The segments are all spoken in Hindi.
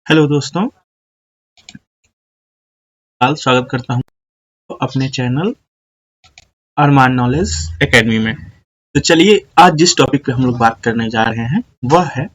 हेलो दोस्तों, स्वागत करता हूँ अपने चैनल अरमान नॉलेज एकेडमी में। तो चलिए आज जिस टॉपिक पे हम लोग बात करने जा रहे हैं वह है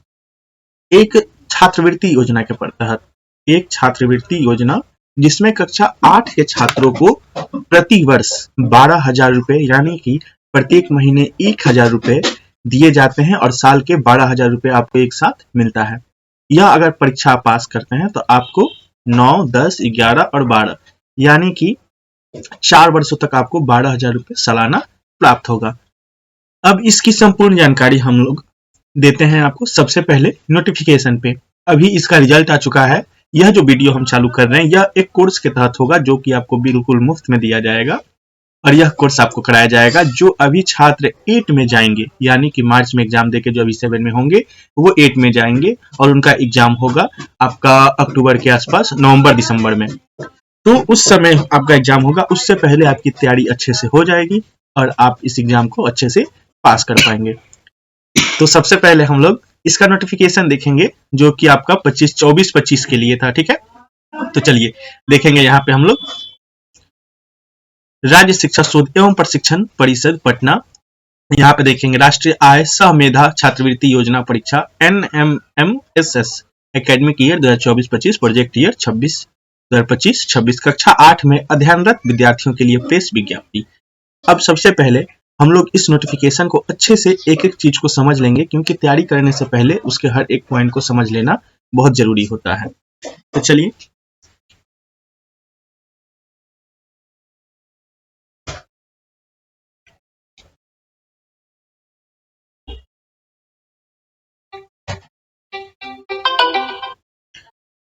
एक छात्रवृत्ति योजना के तहत एक छात्रवृत्ति योजना जिसमें कक्षा 8 के छात्रों को प्रति वर्ष 12,000 रुपए यानी कि प्रत्येक महीने 1,000 रुपए दिए जाते हैं और साल के 12,000 रुपए आपको एक साथ मिलता है। यह अगर परीक्षा पास करते हैं तो आपको 9, 10, 11 और 12 यानी कि 4 वर्षों तक आपको 12,000 रुपए सालाना प्राप्त होगा। अब इसकी संपूर्ण जानकारी हम लोग देते हैं आपको सबसे पहले नोटिफिकेशन पे। अभी इसका रिजल्ट आ चुका है। यह जो वीडियो हम चालू कर रहे हैं यह एक कोर्स के तहत होगा जो कि आपको बिल्कुल मुफ्त में दिया जाएगा और यह कोर्स आपको कराया जाएगा जो अभी छात्र 8 में जाएंगे यानी कि मार्च में एग्जाम देके जो अभी 7 में होंगे वो 8 में जाएंगे और उनका एग्जाम होगा आपका अक्टूबर के आसपास, नवंबर दिसंबर में। तो उस समय आपका एग्जाम होगा, उससे पहले आपकी तैयारी अच्छे से हो जाएगी और आप इस एग्जाम को अच्छे से पास कर पाएंगे। तो सबसे पहले हम लोग इसका नोटिफिकेशन देखेंगे जो कि आपका 24-25 के लिए था, ठीक है। तो चलिए देखेंगे यहाँ पे हम लोग राज्य शिक्षा शोध एवं प्रशिक्षण परिषद पटना। यहाँ पे देखेंगे राष्ट्रीय आय सह मेधा छात्रवृत्ति योजना परीक्षा NMMSS academic year 2024-25 project year 2025-26 कक्षा 8 में अध्ययनरत विद्यार्थियों के लिए प्रेस विज्ञप्ति। अब सबसे पहले हम लोग इस नोटिफिकेशन को अच्छे से एक एक चीज को समझ लेंगे क्योंकि तैयारी करने से पहले उसके हर एक पॉइंट को समझ लेना बहुत जरूरी होता है। तो चलिए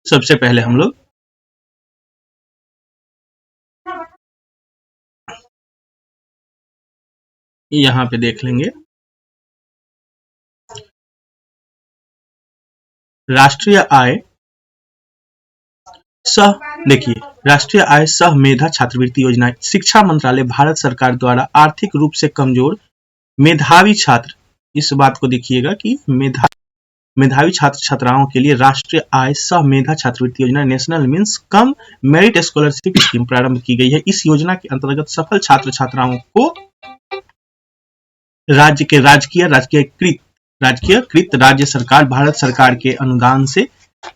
सबसे पहले हम लोग यहाँ पे देख लेंगे राष्ट्रीय आय सह। देखिए राष्ट्रीय आय सह मेधा छात्रवृत्ति योजना शिक्षा मंत्रालय भारत सरकार द्वारा आर्थिक रूप से कमजोर मेधावी छात्र, इस बात को देखिएगा कि मेधावी छात्र छात्राओं के लिए राष्ट्रीय आय सह मेधा छात्रवृत्ति योजना national means cum merit scholarship scheme प्रारंभ की गई है। इस योजना के अंतर्गत सफल छात्र छात्राओं को राजकीयकृत राज्य सरकार भारत सरकार के अनुदान से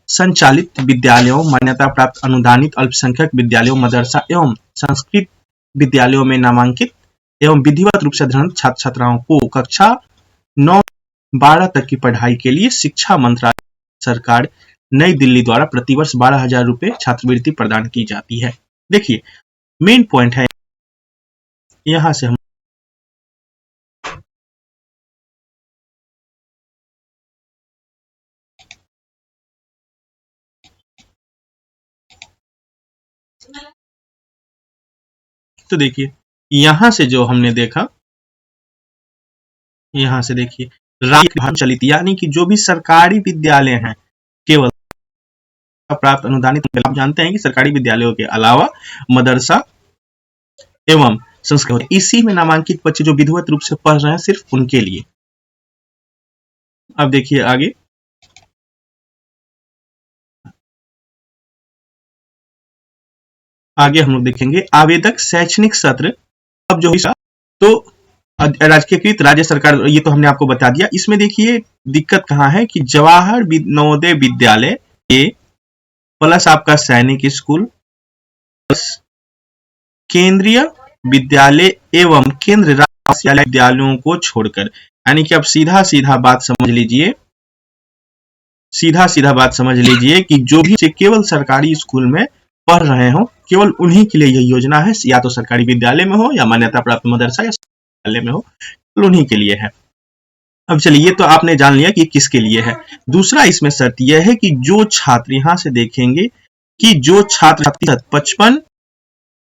संचालित विद्यालयों, मान्यता प्राप्त अनुदानित अल्पसंख्यक विद्यालयों, मदरसा एवं संस्कृत विद्यालयों में नामांकित एवं विधिवत रूप से अध्ययनरत छात्र छात्राओं को कक्षा 9-12 तक की पढ़ाई के लिए शिक्षा मंत्रालय सरकार नई दिल्ली द्वारा प्रतिवर्ष 12,000 रुपए छात्रवृत्ति प्रदान की जाती है। देखिए मेन पॉइंट है, यहां से हम तो देखिए यहां से जो हमने देखा, यहां से देखिए राज्य चलित यानी कि जो भी सरकारी विद्यालय हैं केवल प्राप्त अनुदानित, आप जानते हैं कि सरकारी विद्यालयों के अलावा मदरसा एवं संस्कृत इसी में नामांकित बच्चे जो विधिवत रूप से पढ़ रहे हैं सिर्फ उनके लिए। अब देखिए आगे हम लोग देखेंगे आवेदक शैक्षणिक सत्र। अब जो तो राजकीयकृत राज्य सरकार, ये तो हमने आपको बता दिया। इसमें देखिए दिक्कत कहाँ है कि जवाहर नवोदय विद्यालय ए प्लस आपका सैनिक स्कूल प्लस केंद्रीय विद्यालय एवं केंद्र राज्य विद्यालयों को छोड़कर, यानी कि अब सीधा बात समझ लीजिए, कि जो भी केवल सरकारी स्कूल में पढ़ रहे हो केवल उन्हीं के लिए यह योजना है, या तो सरकारी विद्यालय में हो या मान्यता प्राप्त मदरसा या विद्यालय में हो, उन्हीं के लिए है। अब चलिए ये तो आपने जान लिया कि किसके लिए है। दूसरा इसमें शर्त यह है कि जो छात्र, यहां से देखेंगे कि जो छात्र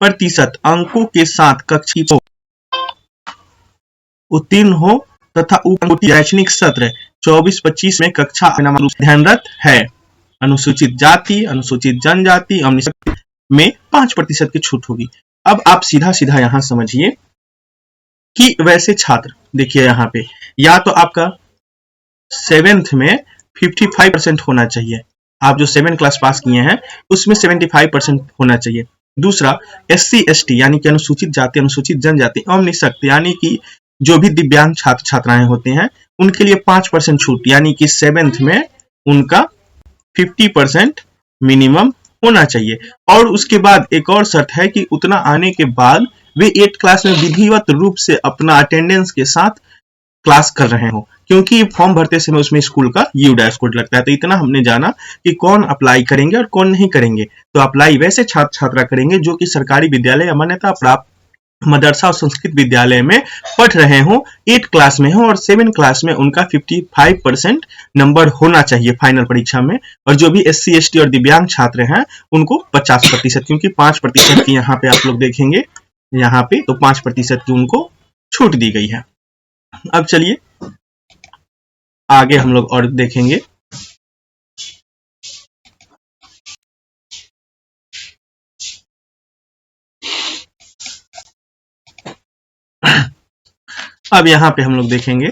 55% अंकों के साथ कक्षा उत्तीर्ण हो तथा शैक्षणिक सत्र 24-25 में कक्षा अध्ययनरत है, अनुसूचित जाति, अनुसूचित जनजाति में 5% की छूट होगी। अब आप सीधा यहां समझिए कि वैसे छात्र देखिए यहाँ पे या तो आपका 7th में 55% होना चाहिए, आप जो 7 क्लास पास किए हैं उसमें 75% होना चाहिए। दूसरा, SC ST यानी कि अनुसूचित जाति, अनुसूचित जनजाति एवं निःशक्त यानी कि जो भी दिव्यांग छात्र छात्राएं होते हैं उनके लिए 5% छूट, यानी कि 7th में उनका 50% मिनिमम होना चाहिए। और उसके बाद एक और शर्त है कि उतना आने के बाद वे 8 क्लास में विधिवत रूप से अपना अटेंडेंस के साथ क्लास कर रहे हो, क्योंकि फॉर्म भरते समय उसमें स्कूल का यू डैश कोड लगता है। तो इतना हमने जाना कि कौन अप्लाई करेंगे और कौन नहीं करेंगे। तो अप्लाई वैसे छात्र छात्रा करेंगे जो कि सरकारी विद्यालय या मान्यता प्राप्त मदरसा और संस्कृत विद्यालय में पढ़ रहे हो, 8 क्लास में हो और 7 क्लास में उनका 55% नंबर होना चाहिए फाइनल परीक्षा में। और जो भी SC ST और दिव्यांग छात्र हैं उनको 50%, क्योंकि 5% की यहाँ पे आप लोग देखेंगे यहाँ पे, तो 5% की उनको छूट दी गई है। अब चलिए आगे हम लोग और देखेंगे। अब यहाँ पे हम लोग देखेंगे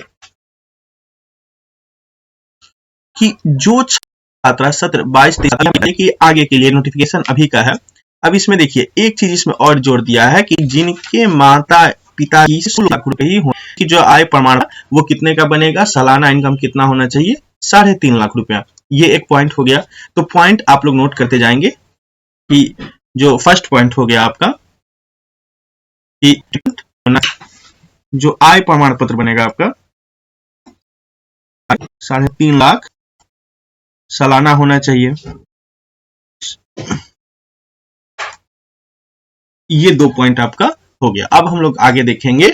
कि जो छात्रा सत्र 22-23 की आगे के लिए नोटिफिकेशन अभी का है। अब इसमें देखिए एक चीज इसमें और जोड़ दिया है कि जिनके माता पिता की 16 लाख रुपए ही हो कि जो आय प्रमाण वो कितने का बनेगा, सालाना इनकम कितना होना चाहिए, 3.5 लाख रुपया। ये एक पॉइंट हो गया। तो पॉइंट आप लोग नोट करते जाएंगे कि जो फर्स्ट पॉइंट हो गया आपका कि जो आय प्रमाण पत्र बनेगा आपका 3.5 लाख सालाना होना चाहिए। ये 2 पॉइंट आपका हो गया। अब हम लोग आगे देखेंगे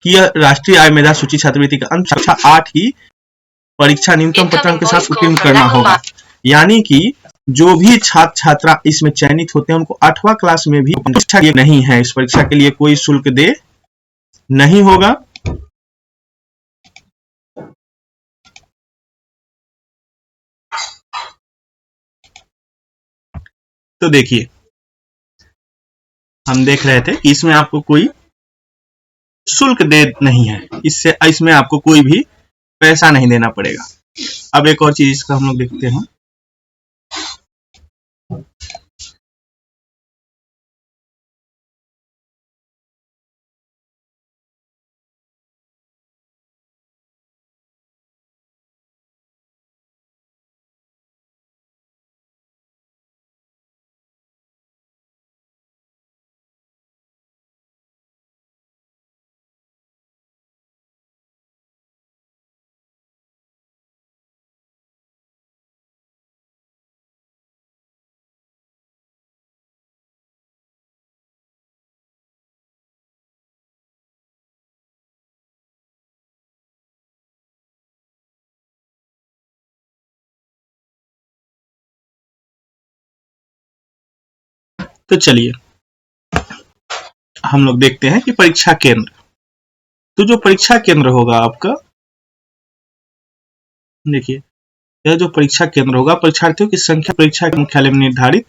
कि यह राष्ट्रीय आय मेधा सूची छात्रवृत्ति का अंत कक्षा 8 की परीक्षा न्यूनतम पत्रांक के साथ उत्तीर्ण करना होगा। यानी कि जो भी छात्र छात्रा इसमें चयनित होते हैं उनको 8वां क्लास में भी परीक्षा नहीं है, इस परीक्षा के लिए कोई शुल्क दे नहीं होगा। तो देखिए हम देख रहे थे कि इसमें आपको कोई शुल्क दे नहीं है, इसमें आपको कोई भी पैसा नहीं देना पड़ेगा। अब एक और चीज इसका हम लोग देखते हैं। तो चलिए हम लोग देखते हैं कि परीक्षा केंद्र। तो जो परीक्षा केंद्र होगा आपका, देखिए यह जो परीक्षा केंद्र होगा परीक्षार्थियों की संख्या परीक्षा के मुख्यालय में निर्धारित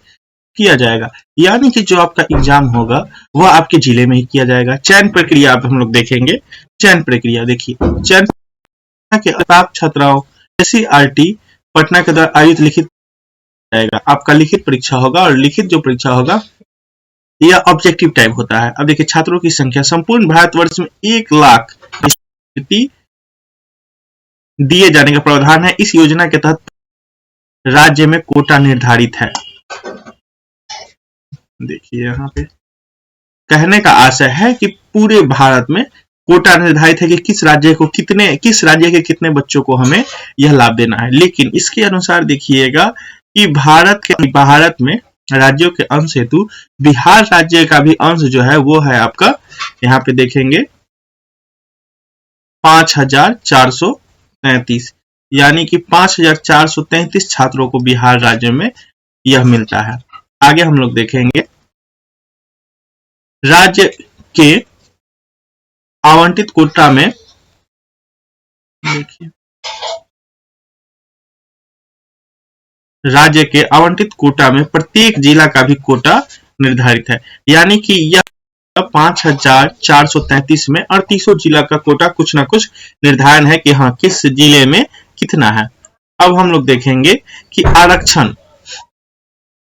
किया जाएगा। यानी कि जो आपका एग्जाम होगा वह आपके जिले में ही किया जाएगा। चयन प्रक्रिया अब हम लोग देखेंगे। चयन प्रक्रिया देखिए, चयन के प्राप्त छात्राओं SCRT पटना के द्वारा आयोजित लिखित जाएगा। आपका लिखित परीक्षा होगा और लिखित जो परीक्षा होगा यह ऑब्जेक्टिव टाइप होता है। अब देखिए छात्रों की संख्या संपूर्ण भारतवर्ष में 1 लाख दिए जाने का प्रावधान है। इस योजना के तहत राज्य में कोटा निर्धारित है। देखिए यहाँ पे कहने का आशय है कि पूरे भारत में कोटा निर्धारित है कि किस राज्य के कितने बच्चों को हमें यह लाभ देना है। लेकिन इसके अनुसार देखिएगा कि भारत में राज्यों के अंश हेतु बिहार राज्य का भी अंश जो है वो है आपका, यहाँ पे देखेंगे 5433, यानी कि 5433 छात्रों को बिहार राज्य में यह मिलता है। आगे हम लोग देखेंगे राज्य के आवंटित कोटा में, देखिए राज्य के आवंटित कोटा में प्रत्येक जिला का भी कोटा निर्धारित है। यानी कि यह 5433 में 38 जिला का कोटा कुछ ना कुछ निर्धारण है कि हाँ किस जिले में कितना है। अब हम लोग देखेंगे कि आरक्षण,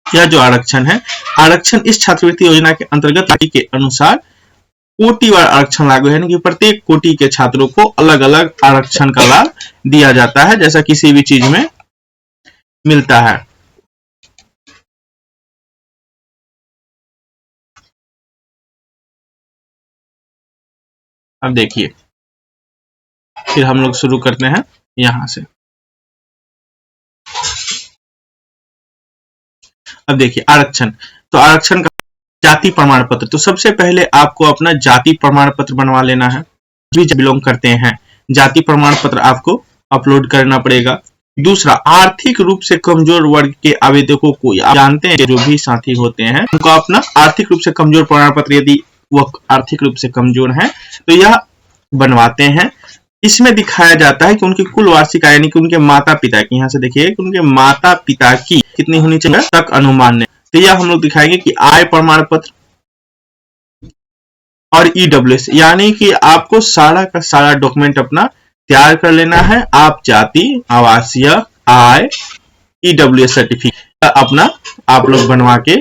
यह जो आरक्षण है, आरक्षण इस छात्रवृत्ति योजना के अंतर्गत के अनुसार कोटिवार आरक्षण लागू है, यानी कि प्रत्येक कोटि के छात्रों को अलग अलग आरक्षण का लाभ दिया जाता है, जैसा किसी भी चीज में मिलता है। अब देखिए, फिर हम लोग शुरू करते हैं यहां से। अब देखिए आरक्षण, तो आरक्षण का जाति प्रमाण पत्र, तो सबसे पहले आपको अपना जाति प्रमाण पत्र बनवा लेना है। भी बिलोंग करते हैं, जाति प्रमाण पत्र आपको अपलोड करना पड़ेगा। दूसरा, आर्थिक रूप से कमजोर वर्ग के आवेदकों को, आप जानते हैं जो भी साथी होते हैं उनको अपना आर्थिक रूप से कमजोर प्रमाण पत्र, यदि वह आर्थिक रूप से कमजोर है तो यह बनवाते हैं। इसमें दिखाया जाता है कि उनकी कुल वार्षिक आय, यानी कि उनके माता पिता की, यहाँ से देखिए कि उनके माता पिता की कितनी होनी चाहिए तक अनुमान, तो यह हम लोग दिखाएंगे कि आय प्रमाण पत्र और ईडब्ल्यूएस, यानी कि आपको सारा का सारा डॉक्यूमेंट अपना तैयार कर लेना है। आप जाति, आवासीय, आय, ईडब्ल्यूएस सर्टिफिकेट अपना आप लोग बनवा के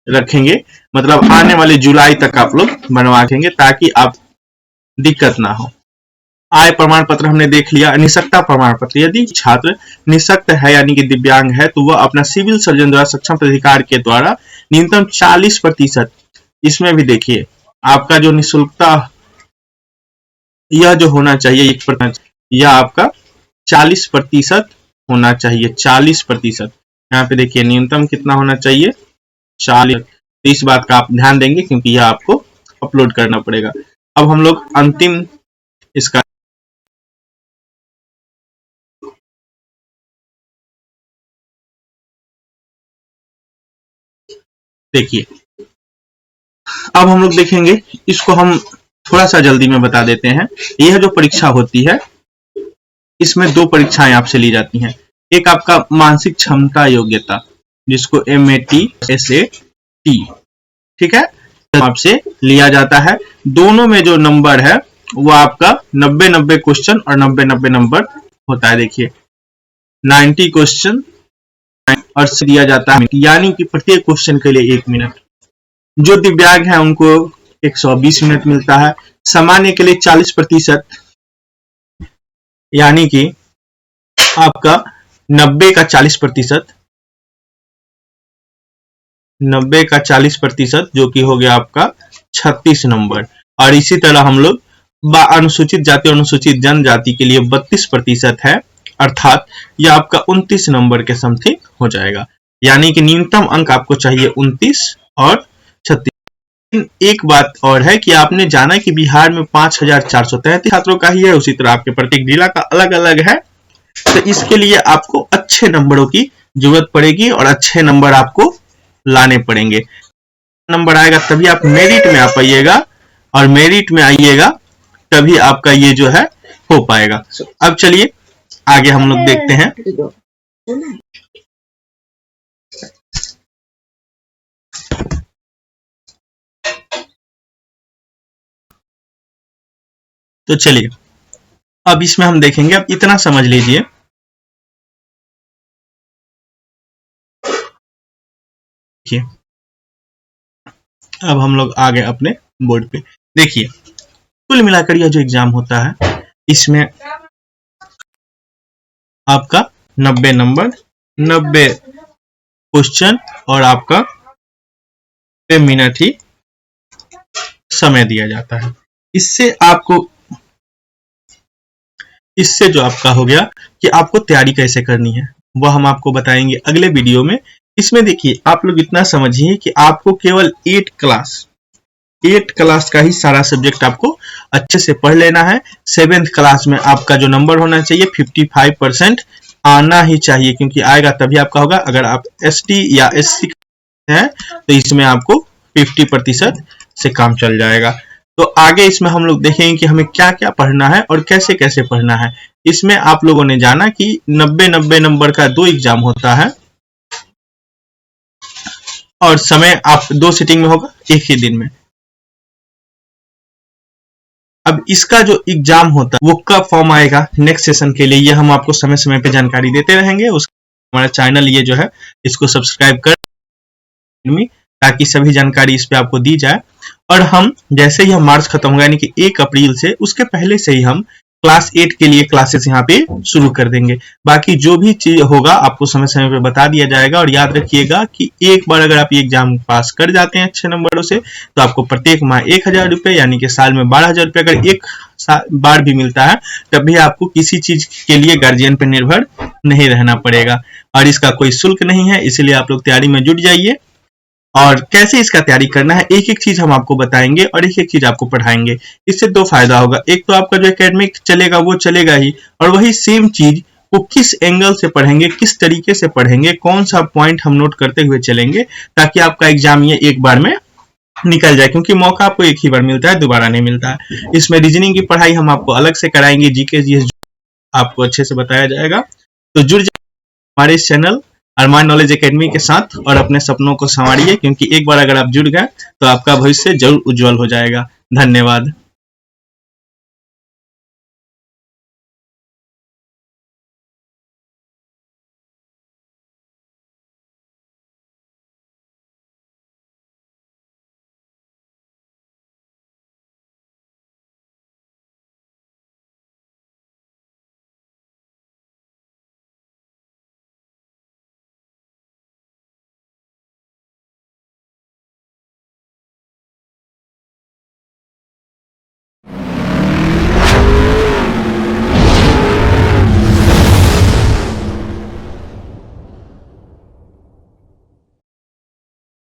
रखेंगे, मतलब आने वाले जुलाई तक आप लोग बनवा देंगे ताकि आप दिक्कत ना हो। आय प्रमाण पत्र हमने देख लिया। निशक्तता प्रमाण पत्र, यदि छात्र निशक्त है यानी कि दिव्यांग है तो वह अपना सिविल सर्जन द्वारा सक्षम प्राधिकार के द्वारा न्यूनतम 40%, इसमें भी देखिए आपका जो निःशुल्कता यह जो होना चाहिए 1%, यह आपका 40% होना चाहिए। 40%, यहाँ पे देखिए न्यूनतम कितना होना चाहिए, 40। तो इस बात का आप ध्यान देंगे क्योंकि यह आपको अपलोड करना पड़ेगा। अब हम लोग अंतिम इसका देखिए, अब हम लोग देखेंगे, इसको हम थोड़ा सा जल्दी में बता देते हैं। यह जो परीक्षा होती है इसमें दो परीक्षाएं आपसे ली जाती हैं। एक आपका मानसिक क्षमता योग्यता, जिसको MAT SAT, ठीक है, आपसे लिया जाता है। दोनों में जो नंबर है वो आपका 90-90 क्वेश्चन और 90-90 नंबर होता है। देखिए 90 क्वेश्चन और दिया जाता है, यानी कि प्रत्येक क्वेश्चन के लिए 1 मिनट। जो दिव्यांग है उनको 120 मिनट मिलता है। सामान्य के लिए 40%, यानी कि आपका 90 का 40%, 90 का 40% जो कि हो गया आपका 36 नंबर। और इसी तरह हम लोग अनुसूचित जाति और अनुसूचित जनजाति के लिए 32% है, अर्थात यह आपका 29 नंबर के समथिंग हो जाएगा। यानी कि न्यूनतम अंक आपको चाहिए 29 और 36। एक बात और है कि आपने जाना कि बिहार में 5433 छात्रों का ही है, उसी तरह आपके प्रत्येक जिला का अलग अलग है। तो इसके लिए आपको अच्छे नंबरों की जरूरत पड़ेगी और अच्छे नंबर आपको लाने पड़ेंगे। नंबर आएगा तभी आप मेरिट में आ पाइएगा, और मेरिट में आइएगा तभी आपका ये जो है हो पाएगा। अब चलिए आगे हम लोग देखते हैं। तो चलिए अब इसमें हम देखेंगे, अब इतना समझ लीजिए अब हम लोग आगे अपने बोर्ड पे देखिए, कुल मिलाकर यह जो एग्जाम होता है इसमें आपका 90 नंबर, 90 क्वेश्चन और आपका 90 मिनट ही समय दिया जाता है। इससे जो आपका हो गया कि आपको तैयारी कैसे करनी है वह हम आपको बताएंगे अगले वीडियो में। इसमें देखिए आप लोग इतना समझिए कि आपको केवल 8 क्लास का ही सारा सब्जेक्ट आपको अच्छे से पढ़ लेना है। 7th क्लास में आपका जो नंबर होना चाहिए 55% आना ही चाहिए, क्योंकि आएगा तभी आपका होगा। अगर आप ST या SC हैं तो इसमें आपको 50% से काम चल जाएगा। तो आगे इसमें हम लोग देखेंगे कि हमें क्या क्या पढ़ना है और कैसे कैसे पढ़ना है। इसमें आप लोगों ने जाना कि 90-90 नंबर का 2 एग्जाम होता है और समय आप 2 सिटिंग में होगा, एक ही दिन में। अब इसका जो एग्जाम होता है वो कब फॉर्म आएगा नेक्स्ट सेशन के लिए, ये हम आपको समय समय पे जानकारी देते रहेंगे। उस हमारा चैनल ये जो है इसको सब्सक्राइब कर ताकि सभी जानकारी इस पे आपको दी जाए। और हम जैसे ही हम मार्च खत्म होगा यानी कि 1 अप्रैल से, उसके पहले से ही हम क्लास 8 के लिए क्लासेस यहाँ पे शुरू कर देंगे। बाकी जो भी चीज होगा आपको समय समय पे बता दिया जाएगा। और याद रखिएगा कि एक बार अगर आप ये एग्जाम पास कर जाते हैं अच्छे नंबरों से तो आपको प्रत्येक माह 1000 रुपये यानी कि साल में 12,000 रुपये अगर एक बार भी मिलता है तब भी आपको किसी चीज के लिए गार्जियन पर निर्भर नहीं रहना पड़ेगा। और इसका कोई शुल्क नहीं है, इसलिए आप लोग तैयारी में जुट जाइए। और कैसे इसका तैयारी करना है एक एक चीज हम आपको बताएंगे और एक एक चीज आपको पढ़ाएंगे। इससे 2 फायदा होगा, एक तो आपका जो एकेडमिक चलेगा वो चलेगा ही, और वही सेम चीज वो किस एंगल से पढ़ेंगे, किस तरीके से पढ़ेंगे, कौन सा पॉइंट हम नोट करते हुए चलेंगे, ताकि आपका एग्जाम ये एक बार में निकल जाए। क्योंकि मौका आपको एक ही बार मिलता है, दोबारा नहीं मिलता है। इसमें रीजनिंग की पढ़ाई हम आपको अलग से कराएंगे, जीके जीएस आपको अच्छे से बताया जाएगा। तो जुड़ जाइए हमारे इस चैनल अरमान नॉलेज एकेडमी के साथ और अपने सपनों को संवारिए, क्योंकि एक बार अगर आप जुड़ गए तो आपका भविष्य जरूर उज्जवल हो जाएगा। धन्यवाद।